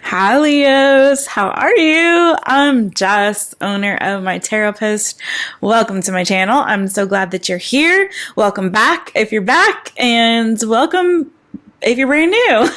Hi Leos, how are you? I'm Jess, owner of My Taropist. Welcome to my channel. I'm so glad that you're here. Welcome back if you're back, and welcome if you're brand new.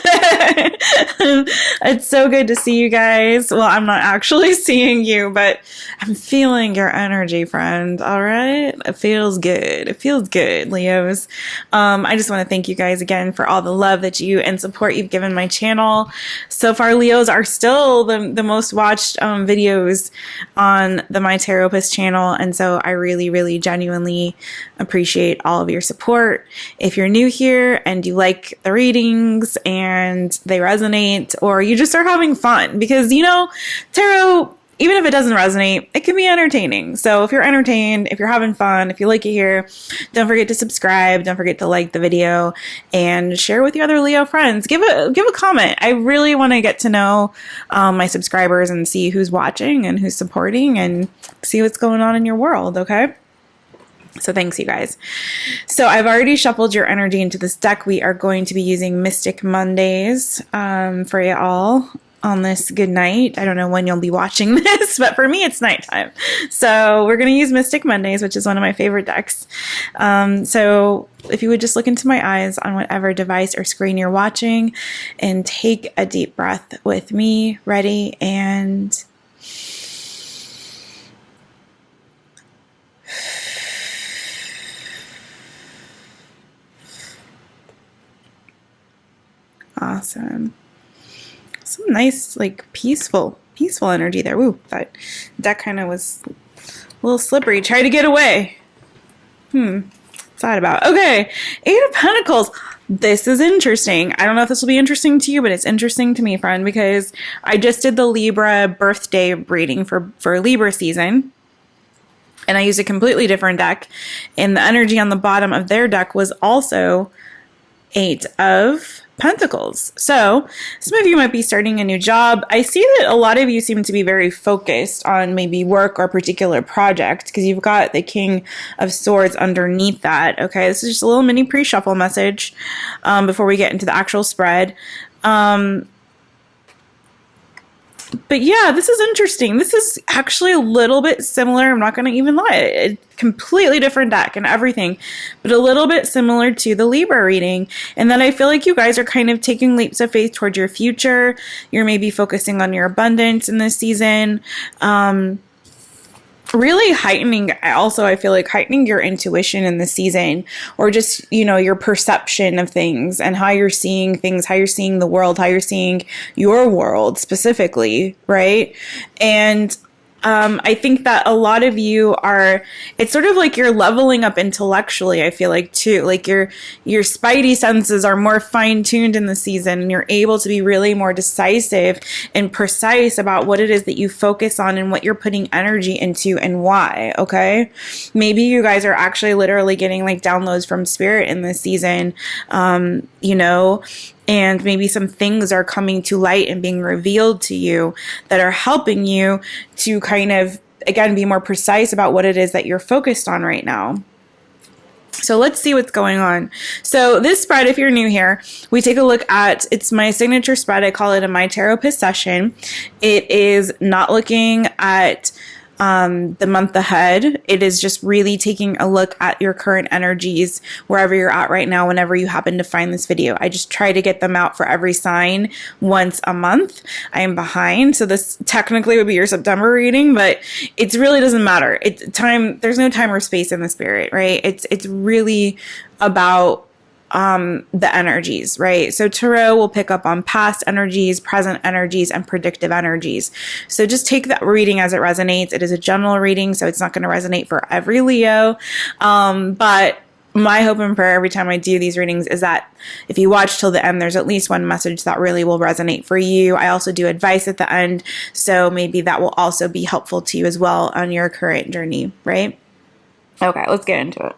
It's so good to see you guys. Well, I'm not actually seeing you, but I'm feeling your energy, friend. All right? It feels good. It feels good, Leos. I just want to thank you guys again for all the love that you and support you've given my channel. So far, Leos are still the most watched videos on the My Taropist channel. And so I really, really genuinely appreciate all of your support. If you're new here and you like the readings and they resonate, or you just are having fun, because tarot, even if it doesn't resonate, it can be entertaining. So if you're entertained, if you're having fun, if you like it here, don't forget to subscribe. Don't forget to like the video and share with your other Leo friends. Give a comment. I really want to get to know my subscribers and see who's watching and who's supporting and see what's going on in your world. Okay. So thanks, you guys. So I've already shuffled your energy into this deck. We are going to be using Mystic Mondays for you all on this good night. I don't know when you'll be watching this, but for me, it's nighttime. So we're going to use Mystic Mondays, which is one of my favorite decks. So if you would just look into my eyes on whatever device or screen you're watching and take a deep breath with me. Ready? And awesome. Some nice, like, peaceful energy there. Woo, that kind of was a little slippery. Try to get away. What's that about? Okay, Eight of Pentacles. This is interesting. I don't know if this will be interesting to you, but it's interesting to me, friend, because I just did the Libra birthday reading for Libra season. And I used a completely different deck. And the energy on the bottom of their deck was also Eight of Pentacles. So some of you might be starting a new job. I see that a lot of you seem to be very focused on maybe work or a particular project, because you've got the King of Swords underneath that. Okay, this is just a little mini pre-shuffle message before we get into the actual spread. But yeah, this is interesting. This is actually a little bit similar. I'm not going to even lie. A completely different deck and everything, but a little bit similar to the Libra reading. And then I feel like you guys are kind of taking leaps of faith towards your future. You're maybe focusing on your abundance in this season. Really heightening, also, I feel like heightening your intuition in the season, or just, your perception of things and how you're seeing things, how you're seeing the world, how you're seeing your world specifically, right? And I think that a lot of you it's sort of like you're leveling up intellectually, I feel like, too. Like your spidey senses are more fine-tuned in the season, and you're able to be really more decisive and precise about what it is that you focus on and what you're putting energy into and why, okay? Maybe you guys are actually literally getting like downloads from spirit in this season, and maybe some things are coming to light and being revealed to you that are helping you to kind of, again, be more precise about what it is that you're focused on right now. So let's see what's going on. So this spread, if you're new here, we take a look at, it's my signature spread. I call it a My Taropist session. It is not looking at the month ahead. It is just really taking a look at your current energies wherever you're at right now, whenever you happen to find this video. I just try to get them out for every sign once a month. I am behind, so this technically would be your September reading, but it really doesn't matter. There's no time or space in the spirit, right? It's really about the energies, right? So tarot will pick up on past energies, present energies, and predictive energies. So just take that reading as it resonates. It is a general reading, so it's not going to resonate for every Leo. But my hope and prayer every time I do these readings is that if you watch till the end, there's at least one message that really will resonate for you. I also do advice at the end, so maybe that will also be helpful to you as well on your current journey, right? Okay, let's get into it.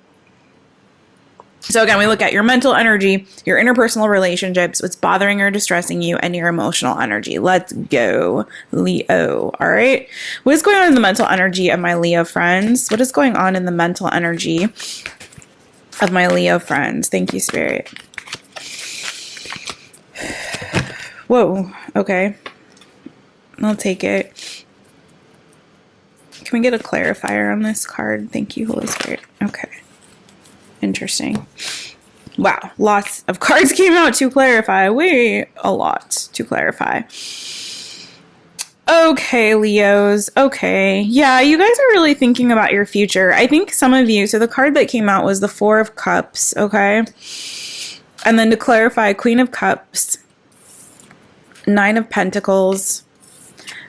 So again, we look at your mental energy, your interpersonal relationships, what's bothering or distressing you, and your emotional energy. Let's go, Leo. All right. What is going on in the mental energy of my Leo friends? What is going on in the mental energy of my Leo friends? Thank you, Spirit. Whoa. Okay. I'll take it. Can we get a clarifier on this card? Thank you, Holy Spirit. Okay. Interesting. Wow, lots of cards came out to clarify. Way a lot to clarify. Okay, Leos. Okay. Yeah, you guys are really thinking about your future. I think some of you, so the card that came out was the Four of Cups, okay? And then to clarify, Queen of Cups, Nine of Pentacles,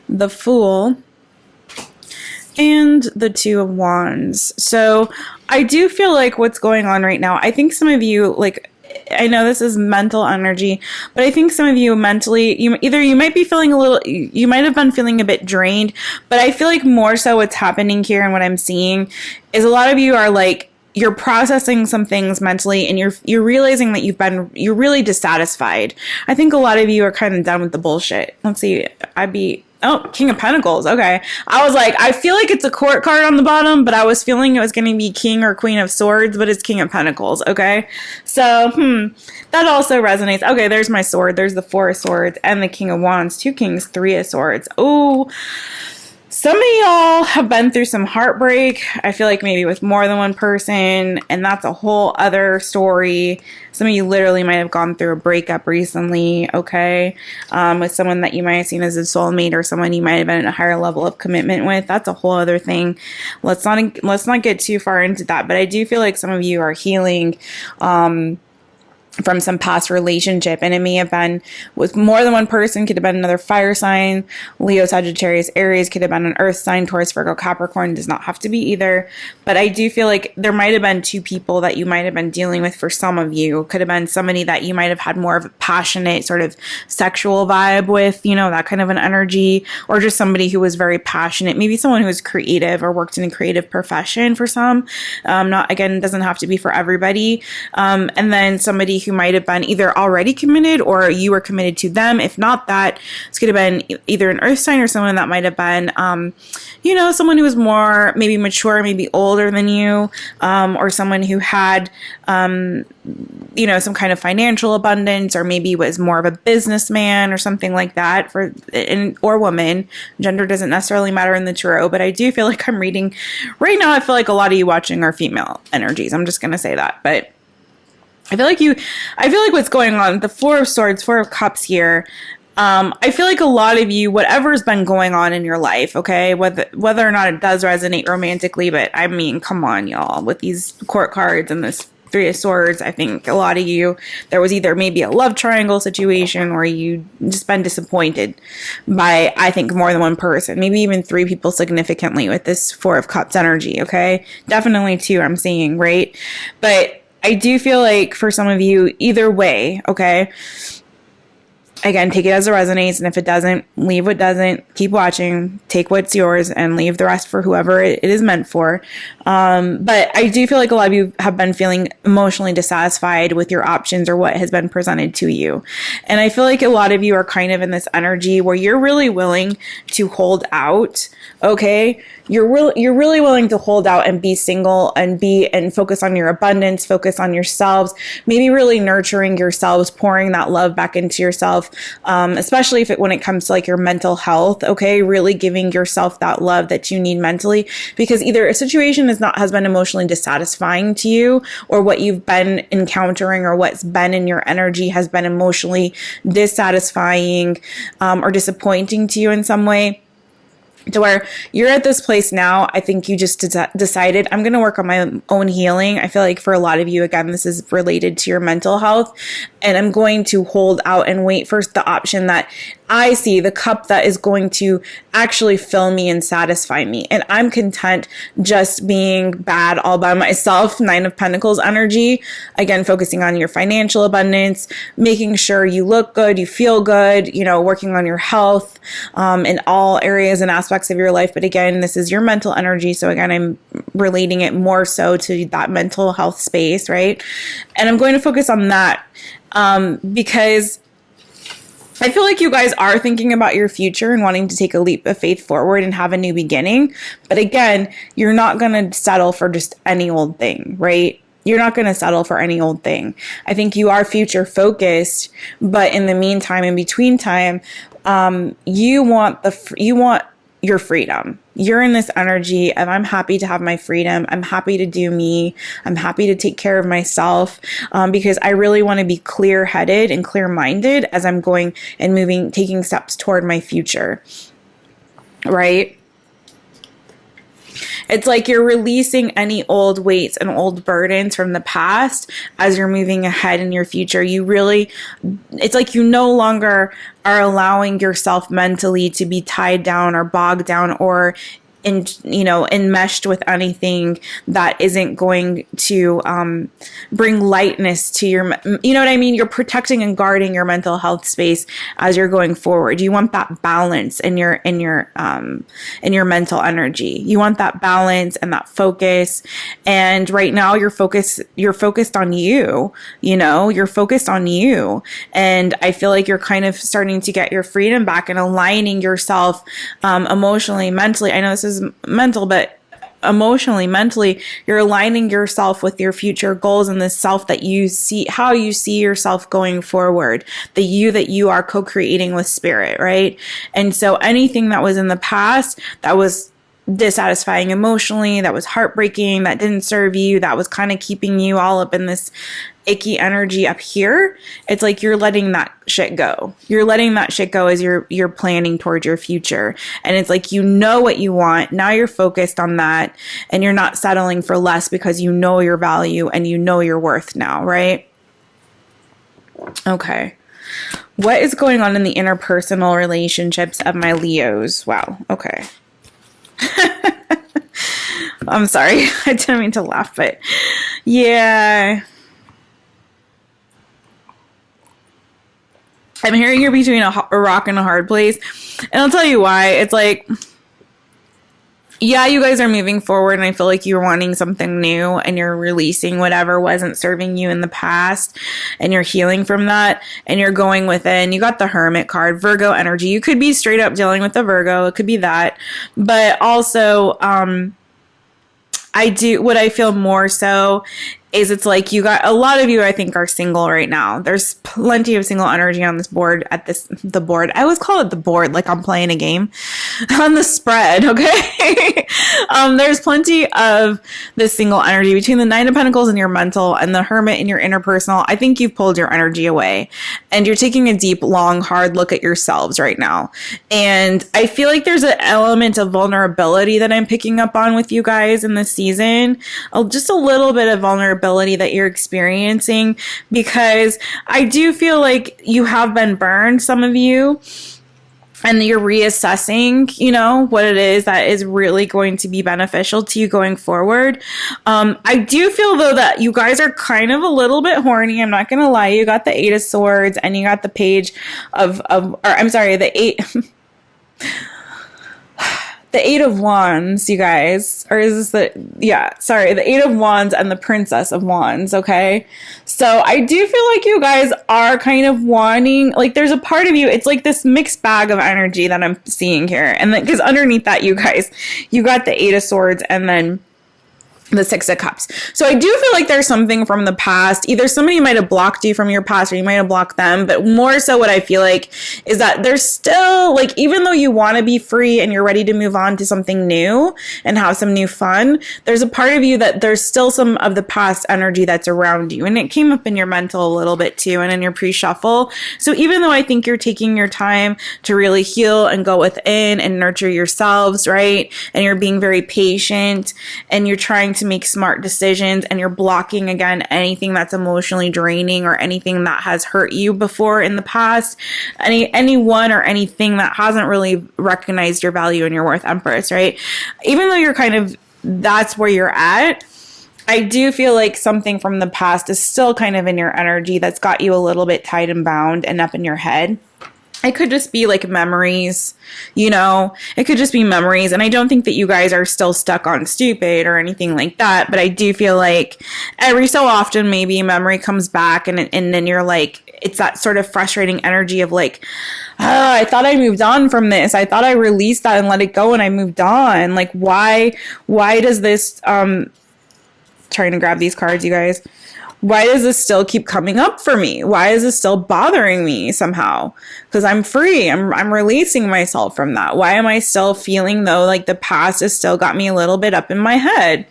the Fool, and the Two of Wands. So I do feel like what's going on right now, I think some of you, like, I know this is mental energy, but I think some of you mentally, you might be feeling you might have been feeling a bit drained, but I feel like more so what's happening here and what I'm seeing is a lot of you are like, you're processing some things mentally and you're realizing that you're really dissatisfied. I think a lot of you are kind of done with the bullshit. Let's see. Oh, King of Pentacles. Okay. I was like, I feel like it's a court card on the bottom, but I was feeling it was going to be King or Queen of Swords, but it's King of Pentacles. Okay. So, that also resonates. Okay. There's my sword. There's the Four of Swords and the King of Wands, Two Kings, Three of Swords. Oh, some of y'all have been through some heartbreak. I feel like maybe with more than one person, and that's a whole other story. Some of you literally might have gone through a breakup recently, okay? With someone that you might have seen as a soulmate or someone you might have been in a higher level of commitment with. That's a whole other thing. Let's not get too far into that, but I do feel like some of you are healing from some past relationship, and it may have been with more than one person. Could have been another fire sign, Leo, Sagittarius, Aries, could have been an earth sign, Taurus, Virgo, Capricorn, does not have to be either. But I do feel like there might have been two people that you might have been dealing with for some of you. Could have been somebody that you might have had more of a passionate sort of sexual vibe with, that kind of an energy, or just somebody who was very passionate, maybe someone who was creative or worked in a creative profession for some. Doesn't have to be for everybody. And then somebody who might have been either already committed or you were committed to them. If not that, it's could have been either an earth sign or someone that might have been, someone who was more maybe mature, maybe older than you, or someone who had, some kind of financial abundance, or maybe was more of a businessman or something like that, or woman. Gender doesn't necessarily matter in the tarot, but I do feel like I'm reading right now. I feel like a lot of you watching are female energies. I'm just going to say that, but I feel like what's going on, the Four of Swords, Four of Cups here, I feel like a lot of you, whatever's been going on in your life, okay, whether or not it does resonate romantically, but I mean, come on, y'all, with these court cards and this Three of Swords, I think a lot of you, there was either maybe a love triangle situation or you just been disappointed by, I think, more than one person, maybe even three people significantly with this Four of Cups energy, okay? Definitely two, I'm seeing, right? But I do feel like for some of you, either way, okay, again, take it as it resonates, and if it doesn't, leave what doesn't, keep watching, take what's yours, and leave the rest for whoever it is meant for. But I do feel like a lot of you have been feeling emotionally dissatisfied with your options or what has been presented to you. And I feel like a lot of you are kind of in this energy where you're really willing to hold out, okay? You're really willing to hold out and be single and focus on your abundance, focus on yourselves, maybe really nurturing yourselves, pouring that love back into yourself, especially when it comes to like your mental health, okay? Really giving yourself that love that you need mentally, because either a situation has been emotionally dissatisfying to you, or what you've been encountering or what's been in your energy has been emotionally dissatisfying, or disappointing to you in some way. To where you're at this place now, I think you just decided, I'm going to work on my own healing. I feel like for a lot of you, again, this is related to your mental health, and I'm going to hold out and wait for the option that I see, the cup that is going to actually fill me and satisfy me. And I'm content just being bad all by myself. Nine of Pentacles energy. Again, focusing on your financial abundance, making sure you look good, you feel good, working on your health, in all areas and aspects of your life. But again, this is your mental energy. So again, I'm relating it more so to that mental health space, right? And I'm going to focus on that, because I feel like you guys are thinking about your future and wanting to take a leap of faith forward and have a new beginning. But again, you're not going to settle for just any old thing, right? You're not going to settle for any old thing. I think you are future focused, but in the meantime, in between time, You want your freedom. You're in this energy of, I'm happy to have my freedom. I'm happy to do me. I'm happy to take care of myself, because I really want to be clear-headed and clear-minded as I'm going and moving, taking steps toward my future, right? It's like you're releasing any old weights and old burdens from the past as you're moving ahead in your future. It's like you no longer are allowing yourself mentally to be tied down or bogged down or enmeshed with anything that isn't going to bring lightness to your, you know what I mean? You're protecting and guarding your mental health space as you're going forward. You want that balance in your mental energy. You want that balance and that focus. And right now you're focused on you, you're focused on you. And I feel like you're kind of starting to get your freedom back and aligning yourself emotionally, mentally. I know this is mental, but emotionally, mentally, you're aligning yourself with your future goals and the self that you see, how you see yourself going forward, the you that you are co-creating with spirit, right? And so anything that was in the past that was dissatisfying emotionally, that was heartbreaking, that didn't serve you, that was kind of keeping you all up in this icky energy up here, it's like you're letting that shit go. You're letting that shit go as you're planning towards your future. And it's like, what you want. Now you're focused on that and you're not settling for less because you know your value and you know your worth now, right? Okay. What is going on in the interpersonal relationships of my Leos? Wow. Okay. I'm sorry. I didn't mean to laugh, but yeah. I'm hearing you're between a rock and a hard place. And I'll tell you why. It's like, yeah, you guys are moving forward and I feel like you're wanting something new and you're releasing whatever wasn't serving you in the past and you're healing from that and you're going within. You got the Hermit card, Virgo energy. You could be straight up dealing with the Virgo. It could be that. But also, what I feel more so is it's like you got, a lot of you I think are single right now. There's plenty of single energy on this board the board. I always call it the board like I'm playing a game on the spread, okay? There's plenty of this single energy between the Nine of Pentacles and your mental and the Hermit and your interpersonal. I think you've pulled your energy away and you're taking a deep, long, hard look at yourselves right now. And I feel like there's an element of vulnerability that I'm picking up on with you guys in this season. Just a little bit of vulnerability that you're experiencing, because I do feel like you have been burned, some of you, and you're reassessing, what it is that is really going to be beneficial to you going forward. I do feel though that you guys are kind of a little bit horny. I'm not going to lie. You got the Eight of Swords and you got the Page the Eight. The Eight of Wands, you guys, or is this the Eight of Wands and the Princess of Wands, okay? So I do feel like you guys are kind of wanting, like there's a part of you, it's like this mixed bag of energy that I'm seeing here. And then, because underneath that, you guys, you got the Eight of Swords and then the Six of Cups. So I do feel like there's something from the past. Either somebody might have blocked you from your past or you might have blocked them. But more so what I feel like is that there's still, like, even though you want to be free and you're ready to move on to something new and have some new fun, there's a part of you that there's still some of the past energy that's around you. And it came up in your mental a little bit too and in your pre-shuffle. So even though I think you're taking your time to really heal and go within and nurture yourselves, right? And you're being very patient and you're trying to make smart decisions and you're blocking again anything that's emotionally draining or anything that has hurt you before in the past, anyone or anything that hasn't really recognized your value and your worth, Empress, right? Even though you're kind of, that's where you're at, I do feel like something from the past is still kind of in your energy that's got you a little bit tied and bound and up in your head. It could just be like memories, it could just be memories. And I don't think that you guys are still stuck on stupid or anything like that. But I do feel like every so often, maybe a memory comes back and then you're like, it's that sort of frustrating energy of like, I thought I moved on from this. I thought I released that and let it go and I moved on. Like, why does this, trying to grab these cards, you guys. Why does this still keep coming up for me? Why is this still bothering me somehow? Because I'm free. I'm releasing myself from that. Why am I still feeling though like the past has still got me a little bit up in my head?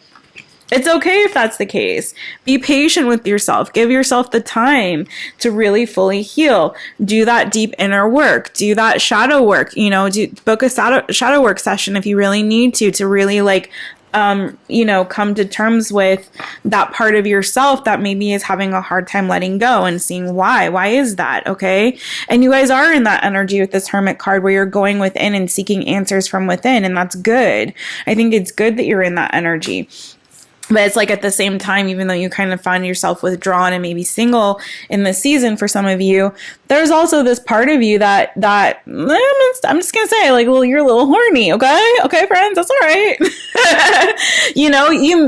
It's okay if that's the case. Be patient with yourself. Give yourself the time to really fully heal. Do that deep inner work. Do that shadow work. Book a shadow work session if you really need to really like come to terms with that part of yourself that maybe is having a hard time letting go and seeing why. Why is that? Okay. And you guys are in that energy with this Hermit card where you're going within and seeking answers from within. And that's good. I think it's good that you're in that energy. But it's like at the same time, even though you kind of find yourself withdrawn and maybe single in this season for some of you, there's also this part of you that I'm just going to say, like, well, you're a little horny. Okay, friends, that's all right.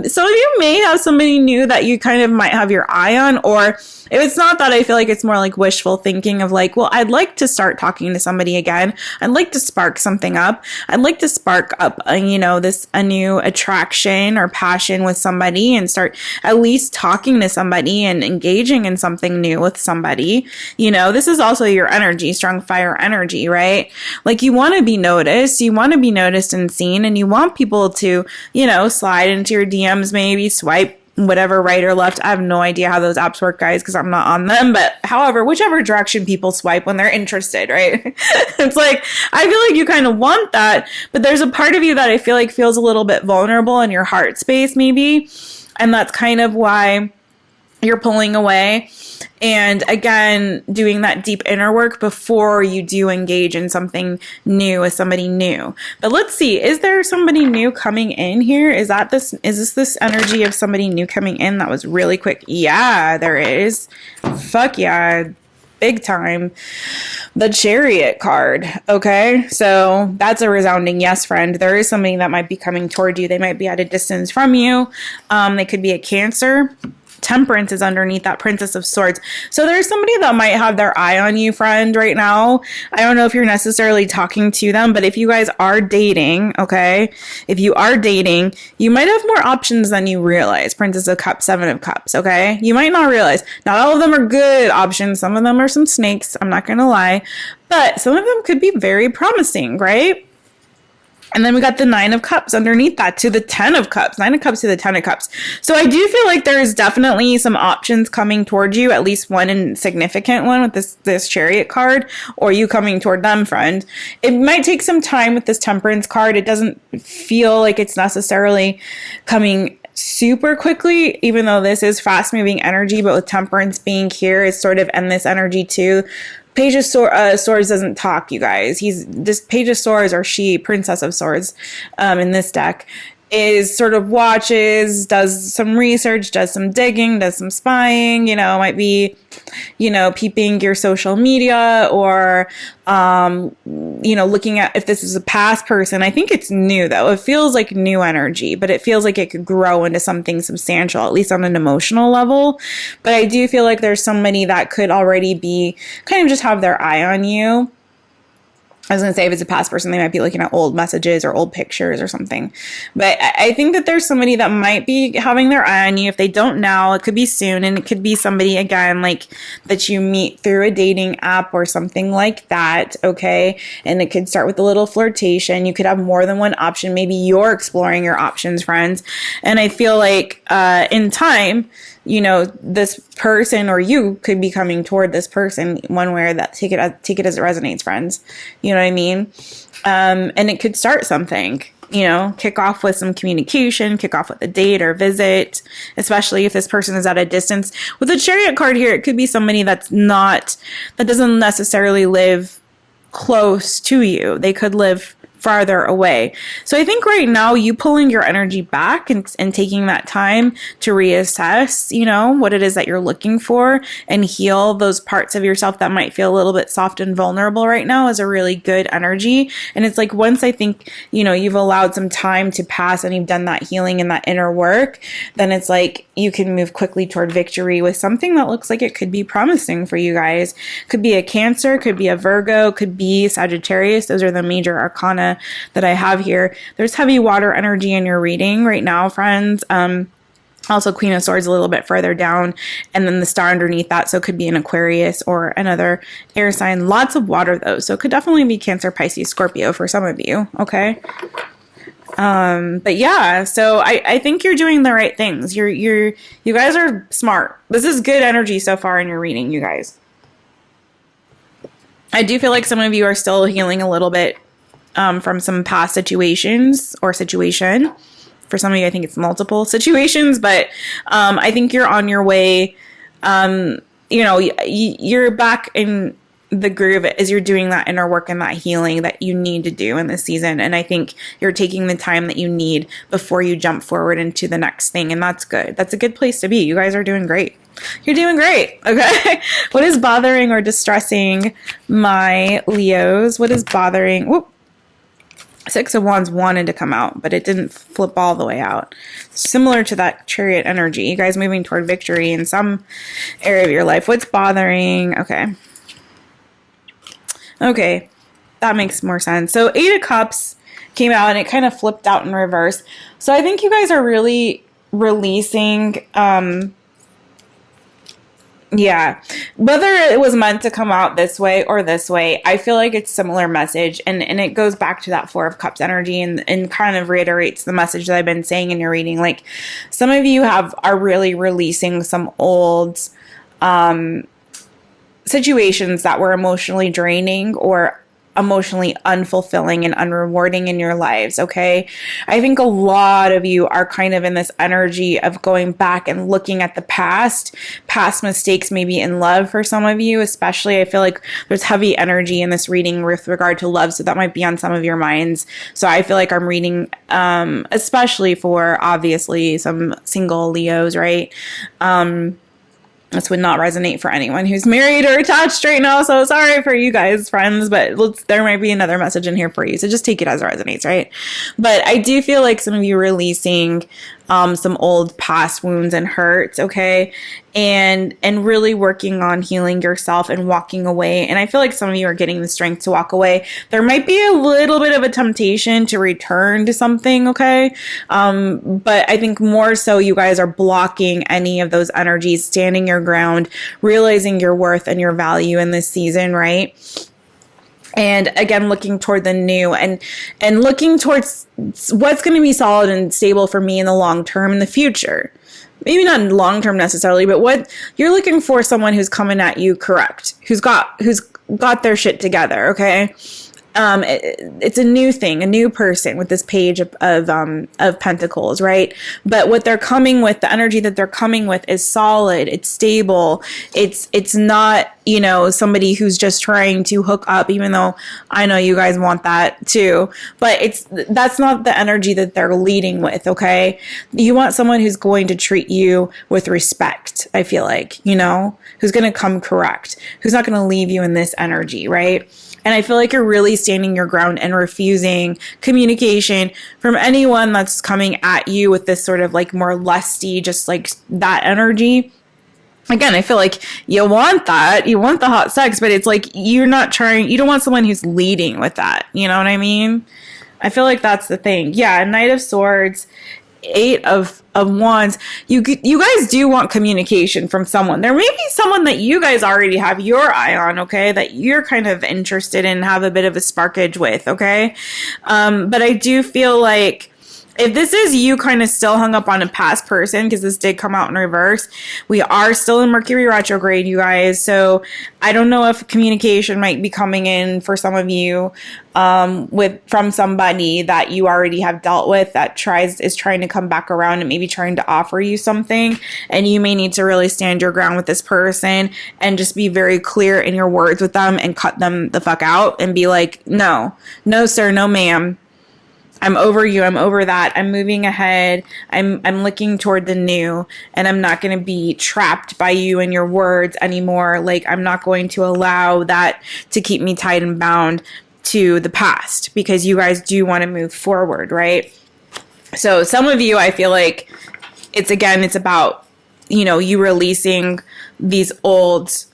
So you may have somebody new that you kind of might have your eye on, or if it's not that, I feel like it's more like wishful thinking of like, well, I'd like to start talking to somebody again. I'd like to spark something up. I'd like to spark up, a new attraction or passion with somebody and start at least talking to somebody and engaging in something new with somebody. This is also your energy, strong fire energy, right? Like you want to be noticed, and seen, and you want people to, slide into your DMs, maybe swipe whatever right or left. I have no idea how those apps work, guys, because I'm not on them. But however, whichever direction people swipe when they're interested, right? It's like, I feel like you kind of want that, but there's a part of you that I feel like feels a little bit vulnerable in your heart space, maybe. And that's kind of why you're pulling away. And again, doing that deep inner work before you do engage in something new with somebody new. But let's see, is there somebody new coming in here? Is this energy of somebody new coming in? That was really quick. Yeah, there is. Fuck yeah. Big time. The Chariot card. Okay. So that's a resounding yes, friend. There is somebody that might be coming toward you. They might be at a distance from you. They could be a Cancer. Temperance is underneath that Princess of Swords. So there's somebody that might have their eye on you, friend, right now. I don't know if you're necessarily talking to them, but if you guys are dating, okay, if you are dating, you might have more options than you realize. Princess of Cups, Seven of Cups, okay? You might not realize. Not all of them are good options. Some of them are some snakes. I'm not going to lie. But some of them could be very promising, right? And then we got the Nine of Cups underneath that to the 10 of Cups. 9 of Cups to the 10 of Cups. So I do feel like there is definitely some options coming towards you, at least one significant one with this Chariot card, or you coming toward them, friend. It might take some time with this Temperance card. It doesn't feel like it's necessarily coming super quickly, even though this is fast moving energy, but with Temperance being here, it's sort of in this energy too. Page of Swords doesn't talk, you guys. This Page of Swords, or Princess of Swords, in this deck, is sort of watches, does some research, does some digging, does some spying, might be, peeping your social media or, looking at if this is a past person. I think it's new though. It feels like new energy, but it feels like it could grow into something substantial, at least on an emotional level. But I do feel like there's somebody that could already be kind of just have their eye on you. I was going to say, if it's a past person, they might be looking at old messages or old pictures or something. But I think that there's somebody that might be having their eye on you. If they don't now, it could be soon. And it could be somebody, again, like that you meet through a dating app or something like that. Okay. And it could start with a little flirtation. You could have more than one option. Maybe you're exploring your options, friends. And I feel like in time, this person or you could be coming toward this person one way or that. Take it as it resonates, friends. You know what I mean? And it could start something, kick off with some communication, kick off with a date or visit, especially if this person is at a distance. With the Chariot card here, it could be somebody that doesn't necessarily live close to you. They could live farther away. So I think right now you pulling your energy back and taking that time to reassess, what it is that you're looking for and heal those parts of yourself that might feel a little bit soft and vulnerable right now is a really good energy. And it's like, once I think, you've allowed some time to pass and you've done that healing and that inner work, then it's like you can move quickly toward victory with something that looks like it could be promising for you guys. Could be a Cancer, could be a Virgo, could be Sagittarius. Those are the major arcana that I have here. There's heavy water energy in your reading right now, friends. Also, Queen of Swords a little bit further down, and then the star underneath that. So it could be an Aquarius or another air sign. Lots of water though, so it could definitely be Cancer, Pisces, Scorpio for some of you. Okay. But yeah, so I think you're doing the right things. You guys are smart. This is good energy so far in your reading, you guys. I do feel like some of you are still healing a little bit from some past situations or situation. For some of you, I think it's multiple situations, but I think you're on your way. You're back in the groove as you're doing that inner work and that healing that you need to do in this season. And I think you're taking the time that you need before you jump forward into the next thing. And that's good. That's a good place to be. You guys are doing great. You're doing great. Okay. What is bothering or distressing my Leos? What is bothering? Whoop. Six of Wands wanted to come out, but it didn't flip all the way out. Similar to that Chariot energy. You guys moving toward victory in some area of your life. What's bothering? Okay. Okay. That makes more sense. So 8 of Cups came out and it kind of flipped out in reverse. So I think you guys are really releasing, yeah, whether it was meant to come out this way or this way, I feel like it's similar message. And it goes back to that 4 of Cups energy and kind of reiterates the message that I've been saying in your reading. Like some of you are really releasing some old situations that were emotionally draining or emotionally unfulfilling and unrewarding in your lives, okay? I think a lot of you are kind of in this energy of going back and looking at the past mistakes, maybe in love for some of you, especially. I feel like there's heavy energy in this reading with regard to love, so that might be on some of your minds. So I feel like I'm reading, especially for obviously some single Leos, right? This would not resonate for anyone who's married or attached right now. So sorry for you guys, friends, but there might be another message in here for you. So just take it as it resonates, right? But I do feel like some of you releasing some old past wounds and hurts, okay? And really working on healing yourself and walking away. And I feel like some of you are getting the strength to walk away. There might be a little bit of a temptation to return to something, okay? But I think more so you guys are blocking any of those energies, standing your ground, realizing your worth and your value in this season, right? And again, looking toward the new and looking towards what's going to be solid and stable for me in the long term in the future. Maybe not long term necessarily, but what you're looking for, someone who's coming at you correct, who's got their shit together, okay? It's a new thing, a new person with this Page of Pentacles, right? But what they're coming with, the energy that they're coming with is solid, it's stable, it's not, somebody who's just trying to hook up, even though I know you guys want that too, but that's not the energy that they're leading with, okay? You want someone who's going to treat you with respect, I feel like, who's going to come correct, who's not going to leave you in this energy, right? And I feel like you're really standing your ground and refusing communication from anyone that's coming at you with this sort of like more lusty, just like that energy. Again, I feel like you want that. You want the hot sex, but it's like you don't want someone who's leading with that. You know what I mean? I feel like that's the thing. Yeah, Knight of Swords, 8 of Wands. You guys do want communication from someone. There may be someone that you guys already have your eye on, okay, that you're kind of interested in, have a bit of a sparkage with, okay? But I do feel like if this is you kind of still hung up on a past person, because this did come out in reverse, we are still in Mercury retrograde, you guys. So I don't know if communication might be coming in for some of you from somebody that you already have dealt with that is trying to come back around and maybe trying to offer you something. And you may need to really stand your ground with this person and just be very clear in your words with them and cut them the fuck out and be like, no, sir, no, ma'am. I'm over you. I'm over that. I'm moving ahead. I'm looking toward the new, and I'm not going to be trapped by you and your words anymore. Like, I'm not going to allow that to keep me tied and bound to the past, because you guys do want to move forward, right? So some of you, I feel like it's about, you releasing this old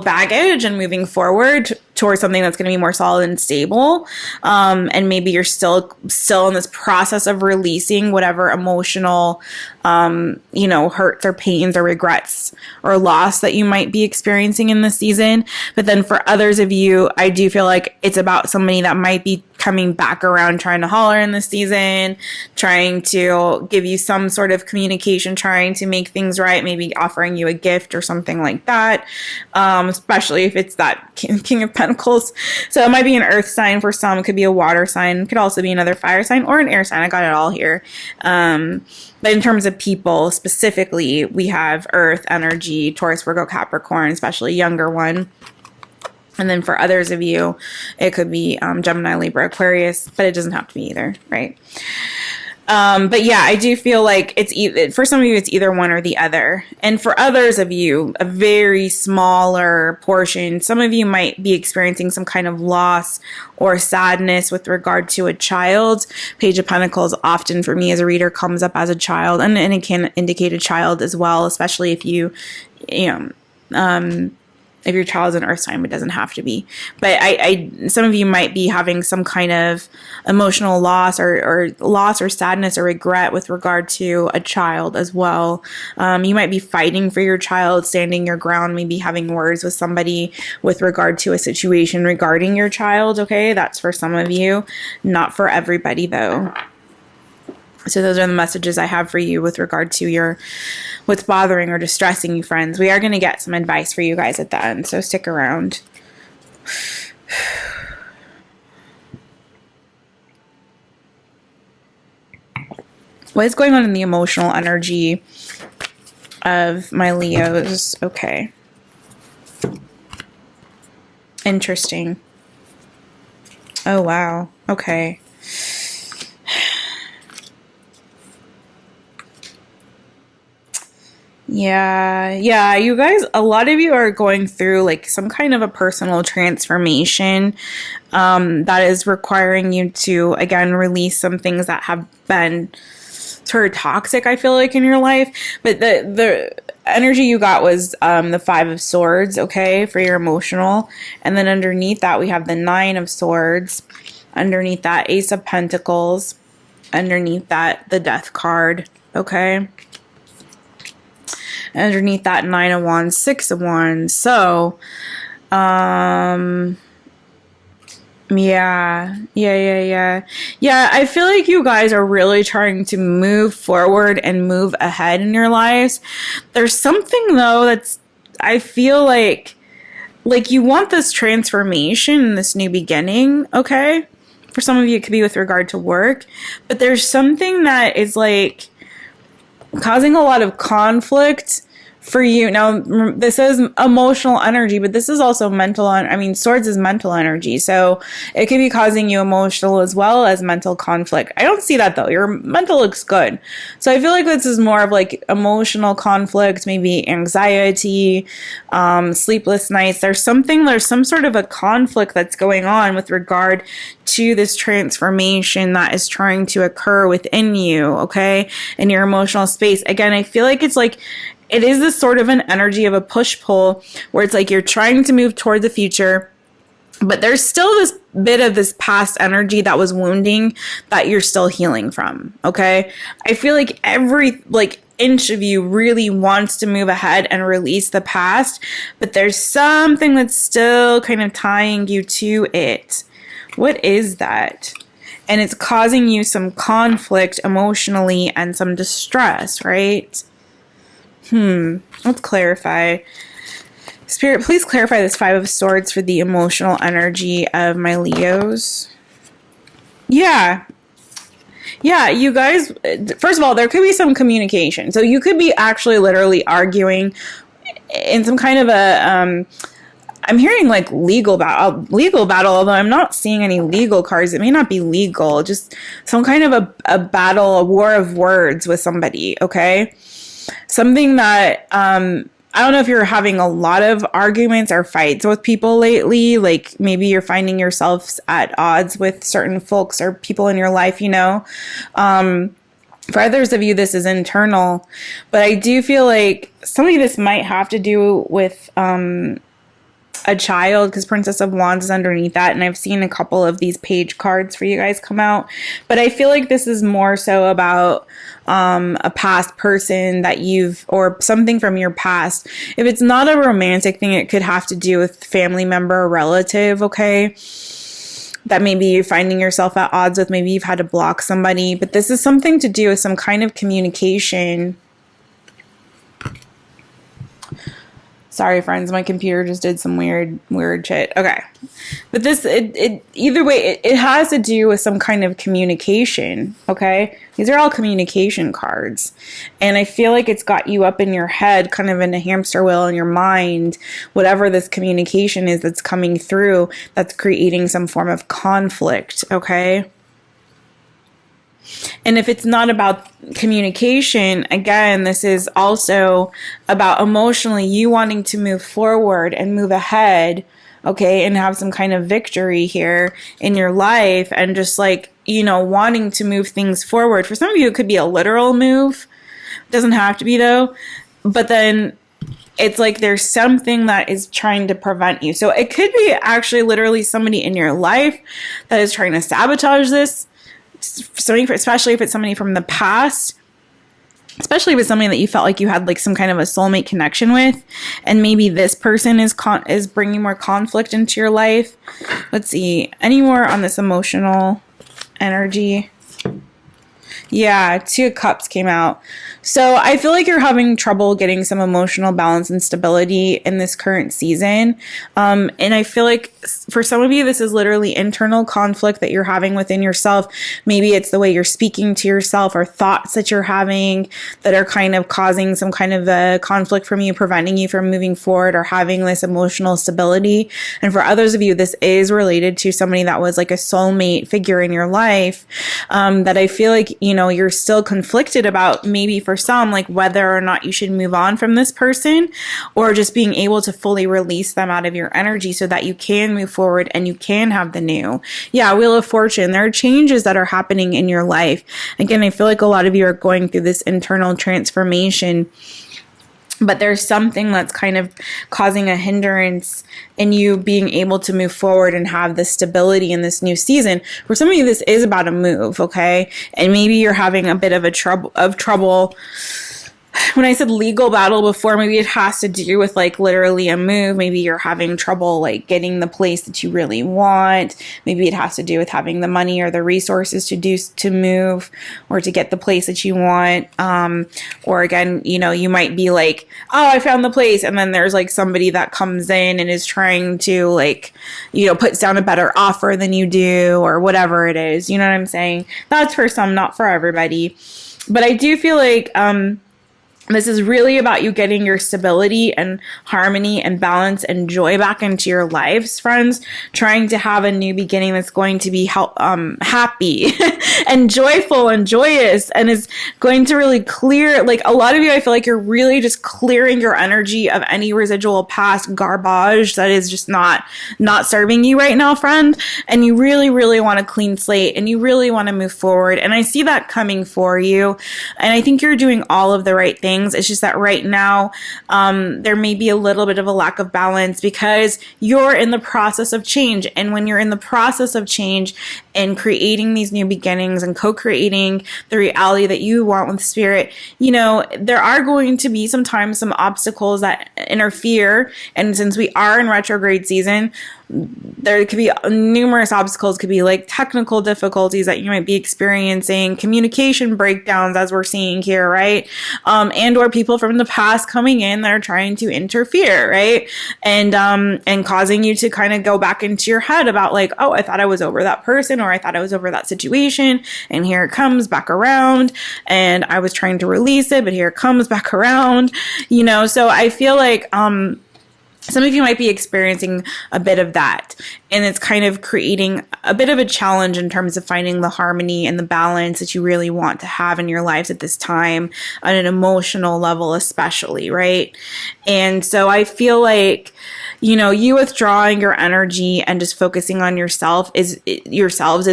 baggage and moving forward towards something that's going to be more solid and stable. And maybe you're still in this process of releasing whatever emotional, hurts or pains or regrets or loss that you might be experiencing in this season. But then for others of you, I do feel like it's about somebody that might be coming back around, trying to holler in this season, trying to give you some sort of communication, trying to make things right, maybe offering you a gift or something like that, especially if it's that King of Pentacles. So it might be an earth sign for some, it could be a water sign, it could also be another fire sign or an air sign. I got it all here. But in terms of people specifically, we have earth energy, Taurus, Virgo, Capricorn, especially younger one. And then for others of you, it could be Gemini, Libra, Aquarius, but it doesn't have to be either, right? But yeah, I do feel like for some of you, it's either one or the other. And for others of you, a very smaller portion, some of you might be experiencing some kind of loss or sadness with regard to a child. Page of Pentacles often for me as a reader comes up as a child, and it can indicate a child as well, especially if if your child's an earth sign, but it doesn't have to be. But some of you might be having some kind of emotional loss or sadness or regret with regard to a child as well. You might be fighting for your child, standing your ground, maybe having words with somebody with regard to a situation regarding your child. Okay, that's for some of you, not for everybody though. So those are the messages I have for you with regard to what's bothering or distressing you, friends. We are going to get some advice for you guys at the end, so stick around. What is going on in the emotional energy of my Leos? Okay. Interesting. Oh, wow. Okay. Yeah, you guys, a lot of you are going through like some kind of a personal transformation that is requiring you to, again, release some things that have been sort of toxic, I feel like, in your life. But the energy you got was the 5 of Swords, okay, for your emotional. And then underneath that, we have the 9 of Swords. Underneath that, Ace of Pentacles. Underneath that, the Death card, okay. Underneath that, 9 of Wands, 6 of Wands. So, yeah, I feel like you guys are really trying to move forward and move ahead in your lives. There's something, though, that's, I feel like you want this transformation, this new beginning, okay? For some of you, it could be with regard to work. But there's something that is, like, causing a lot of conflict for you. Now, this is emotional energy, but this is also mental. Swords is mental energy. So it could be causing you emotional as well as mental conflict. I don't see that though. Your mental looks good. So I feel like this is more of like emotional conflict, maybe anxiety, sleepless nights. There's some sort of a conflict that's going on with regard to this transformation that is trying to occur within you, okay, in your emotional space. Again, I feel like it is this sort of an energy of a push-pull where it's like you're trying to move toward the future, but there's still this bit of this past energy that was wounding that you're still healing from, okay? I feel like every inch of you really wants to move ahead and release the past, but there's something that's still kind of tying you to it. What is that? And it's causing you some conflict emotionally and some distress, right? Let's clarify. Spirit, please clarify this 5 of Swords for the emotional energy of my Leos. Yeah, you guys, first of all, there could be some communication. So you could be actually literally arguing in some kind of a, I'm hearing like legal battle, although I'm not seeing any legal cards. It may not be legal, just some kind of a battle, a war of words with somebody, okay? Something that, I don't know if you're having a lot of arguments or fights with people lately. Like maybe you're finding yourselves at odds with certain folks or people in your life, For others of you, this is internal. But I do feel like some of this might have to do with a child, because Princess of Wands is underneath that, and I've seen a couple of these page cards for you guys come out, but I feel like this is more so about a past person that you've, or something from your past. If it's not a romantic thing, it could have to do with family member or relative, okay, that maybe you're finding yourself at odds with. Maybe you've had to block somebody, but this is something to do with some kind of communication. Sorry, friends, my computer just did some weird shit. Okay. But this, either way, it has to do with some kind of communication, okay? These are all communication cards. And I feel like it's got you up in your head, kind of in a hamster wheel in your mind, whatever this communication is that's coming through, that's creating some form of conflict, okay? And if it's not about communication, again, this is also about emotionally you wanting to move forward and move ahead, okay, and have some kind of victory here in your life, and just like, you know, wanting to move things forward. For some of you, it could be a literal move. It doesn't have to be though. But then it's like there's something that is trying to prevent you. So it could be actually literally somebody in your life that is trying to sabotage this. Especially if it's somebody from the past, especially if it's somebody that you felt like you had like some kind of a soulmate connection with, and maybe this person is bringing more conflict into your life. Let's see, any more on this emotional energy? Yeah, 2 of Cups came out. So I feel like you're having trouble getting some emotional balance and stability in this current season. And I feel like for some of you, this is literally internal conflict that you're having within yourself. Maybe it's the way you're speaking to yourself, or thoughts that you're having that are kind of causing some kind of a conflict from you, preventing you from moving forward or having this emotional stability. And for others of you, this is related to somebody that was like a soulmate figure in your life, that I feel like, you know, you're still conflicted about, maybe for some, like whether or not you should move on from this person, or just being able to fully release them out of your energy so that you can move forward and you can have the new. Yeah, Wheel of Fortune. There are changes that are happening in your life. Again, I feel like a lot of you are going through this internal transformation, but there's something that's kind of causing a hindrance in you being able to move forward and have the stability in this new season. For some of you, this is about a move, okay? And maybe you're having a bit of trouble. When I said legal battle before, maybe it has to do with like literally a move. Maybe you're having trouble like getting the place that you really want. Maybe it has to do with having the money or the resources to move or to get the place that you want. Or again, you know, you might be like, oh, I found the place. And then there's like somebody that comes in and is trying to like, you know, puts down a better offer than you do, or whatever it is. You know what I'm saying? That's for some, not for everybody. But I do feel like, this is really about you getting your stability and harmony and balance and joy back into your lives, friends. Trying to have a new beginning that's going to be happy and joyful and joyous, and is going to really clear, like a lot of you, I feel like you're really just clearing your energy of any residual past garbage that is just not serving you right now, friend. And you really, really want a clean slate, and you really want to move forward. And I see that coming for you. And I think you're doing all of the right things. It's just that right now, there may be a little bit of a lack of balance because you're in the process of change. And when you're in the process of change and creating these new beginnings and co-creating the reality that you want with spirit, you know, there are going to be sometimes some obstacles that interfere. And since we are in retrograde season, there could be numerous obstacles. Could be like technical difficulties that you might be experiencing, communication breakdowns as we're seeing here, right? And or people from the past coming in that are trying to interfere, right? And causing you to kind of go back into your head about like, oh, I thought I was over that person, or I thought I was over that situation, and here it comes back around, and I was trying to release it, but here it comes back around, you know? So I feel like, some of you might be experiencing a bit of that, and it's kind of creating a bit of a challenge in terms of finding the harmony and the balance that you really want to have in your lives at this time, on an emotional level especially, right? And so I feel like, you know, you withdrawing your energy and just focusing on yourselves is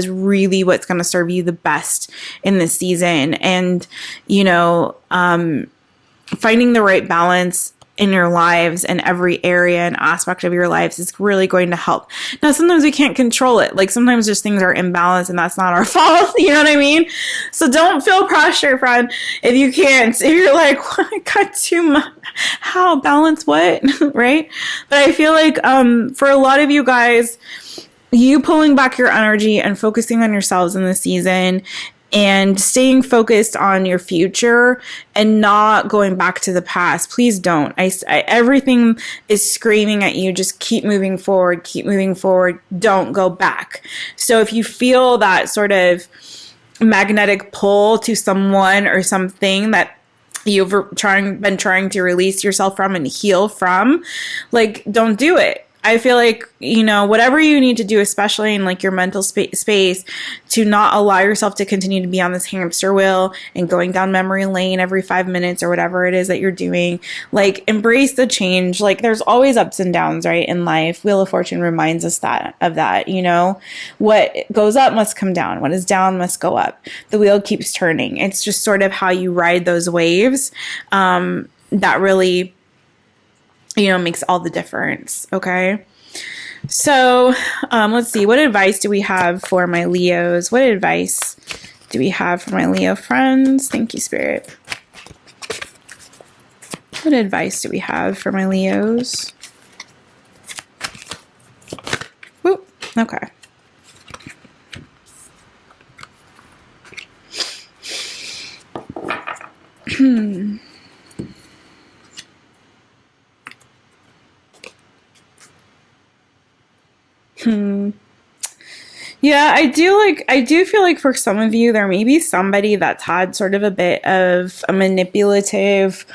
really what's going to serve you the best in this season. And, you know, finding the right balance in your lives and every area and aspect of your lives is really going to help. Now, sometimes we can't control it. Like sometimes just things are imbalanced and that's not our fault. You know what I mean? So don't feel pressure, friend, if you can't. If you're like, well, I got too much. How? Balance what? Right? But I feel like for a lot of you guys, you pulling back your energy and focusing on yourselves in this season and staying focused on your future and not going back to the past. Please don't. Everything is screaming at you. Just keep moving forward. Keep moving forward. Don't go back. So if you feel that sort of magnetic pull to someone or something that you've been trying to release yourself from and heal from, like, don't do it. I feel like, you know, whatever you need to do, especially in like your mental space, to not allow yourself to continue to be on this hamster wheel and going down memory lane every 5 minutes or whatever it is that you're doing. Like, embrace the change. Like, there's always ups and downs, right, in life. Wheel of Fortune reminds us of that, you know. What goes up must come down. What is down must go up. The wheel keeps turning. It's just sort of how you ride those waves that really, you know, makes all the difference. Okay. So, let's see. What advice do we have for my Leos? What advice do we have for my Leo friends? Thank you, Spirit. What advice do we have for my Leos? Whoop. Okay. Yeah, I do feel like for some of you, there may be somebody that's had sort of a bit of a manipulative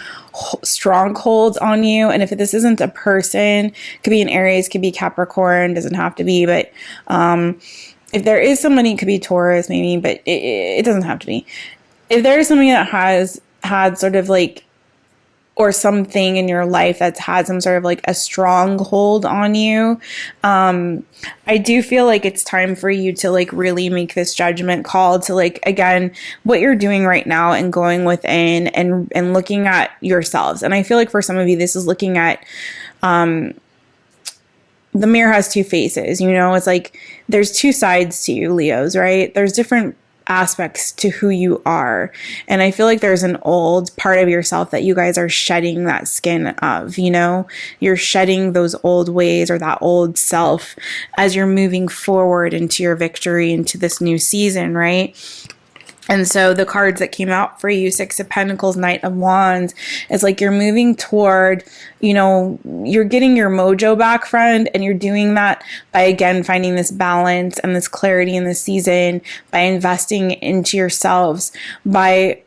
stronghold on you. And if this isn't a person, could be an Aries, could be Capricorn, doesn't have to be, but if there is somebody, it could be Taurus maybe, but it doesn't have to be. If there is somebody that has had sort of like, or something in your life that's had some sort of like a stronghold on you, I do feel like it's time for you to like really make this judgment call to like, again, what you're doing right now and going within and looking at yourselves. And I feel like for some of you, this is looking at, the mirror has two faces, you know, it's like there's two sides to you, Leos, right? There's different aspects to who you are. And I feel like there's an old part of yourself that you guys are shedding that skin of, you know, you're shedding those old ways or that old self as you're moving forward into your victory, into this new season, right? And so the cards that came out for you, Six of Pentacles, Knight of Wands, is like you're moving toward, you know, you're getting your mojo back, friend. And you're doing that by, again, finding this balance and this clarity in this season, by investing into yourselves, by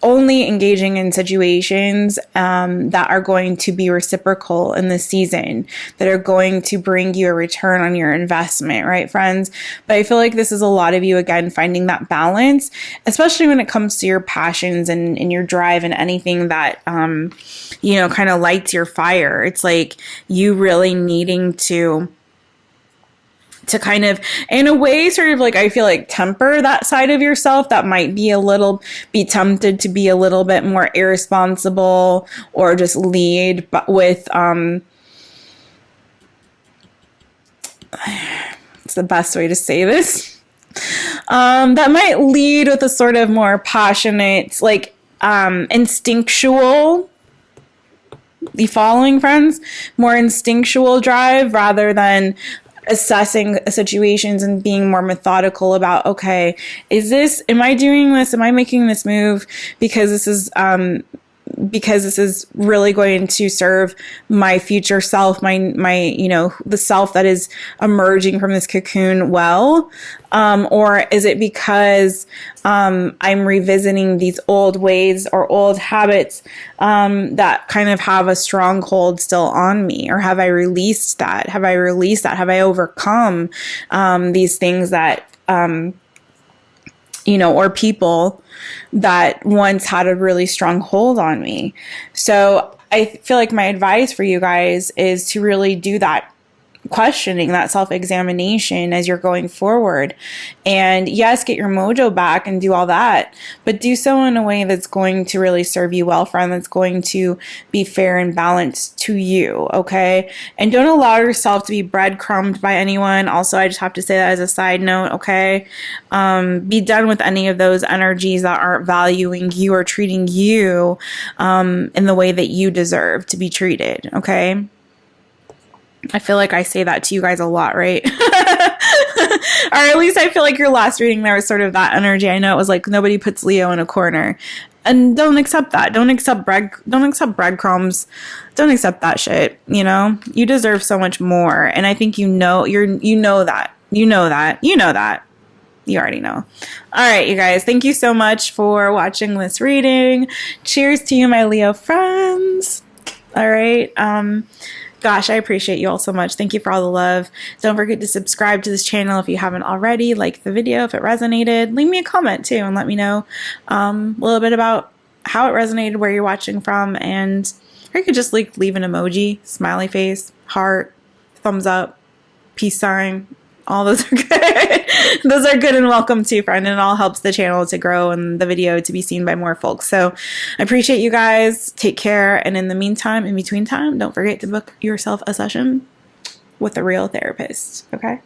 only engaging in situations that are going to be reciprocal in this season, that are going to bring you a return on your investment, right, friends? But I feel like this is a lot of you, again, finding that balance, especially when it comes to your passions and your drive and anything that, you know, kind of lights your fire. It's like you really needing to kind of, in a way, sort of like, I feel like temper that side of yourself that might be tempted to be a little bit more irresponsible or just lead with, it's the best way to say this, that might lead with a sort of more passionate, like, instinctual, the following, friends, more instinctual drive rather than assessing situations and being more methodical about, okay, am I doing this? Am I making this move because this is really going to serve my future self, my, you know, the self that is emerging from this cocoon well? Or is it because, I'm revisiting these old ways or old habits, that kind of have a stronghold still on me? Or have I released that? Have I overcome, these things that, you know, or people that once had a really strong hold on me? So I feel like my advice for you guys is to really do that questioning, that self-examination as you're going forward. And yes, get your mojo back and do all that, but do so in a way that's going to really serve you well, friend, that's going to be fair and balanced to you, okay? And don't allow yourself to be breadcrumbed by anyone. Also, I just have to say that as a side note, okay? Be done with any of those energies that aren't valuing you or treating you in the way that you deserve to be treated, okay? I feel like I say that to you guys a lot, right? Or at least I feel like your last reading there was sort of that energy. I know it was like nobody puts Leo in a corner. And don't accept that. Don't accept breadcrumbs. Don't accept that shit, you know? You deserve so much more. And I think you know that. You know that. You already know. All right, you guys. Thank you so much for watching this reading. Cheers to you, my Leo friends. All right. Gosh, I appreciate you all so much. Thank you for all the love. Don't forget to subscribe to this channel if you haven't already. Like the video if it resonated. Leave me a comment too and let me know a little bit about how it resonated, where you're watching from, and or you could just like leave an emoji, smiley face, heart, thumbs up, peace sign. All those are good. Those are good and welcome too, friend. And it all helps the channel to grow and the video to be seen by more folks. So I appreciate you guys. Take care. And in the meantime, in between time, don't forget to book yourself a session with a real therapist. Okay?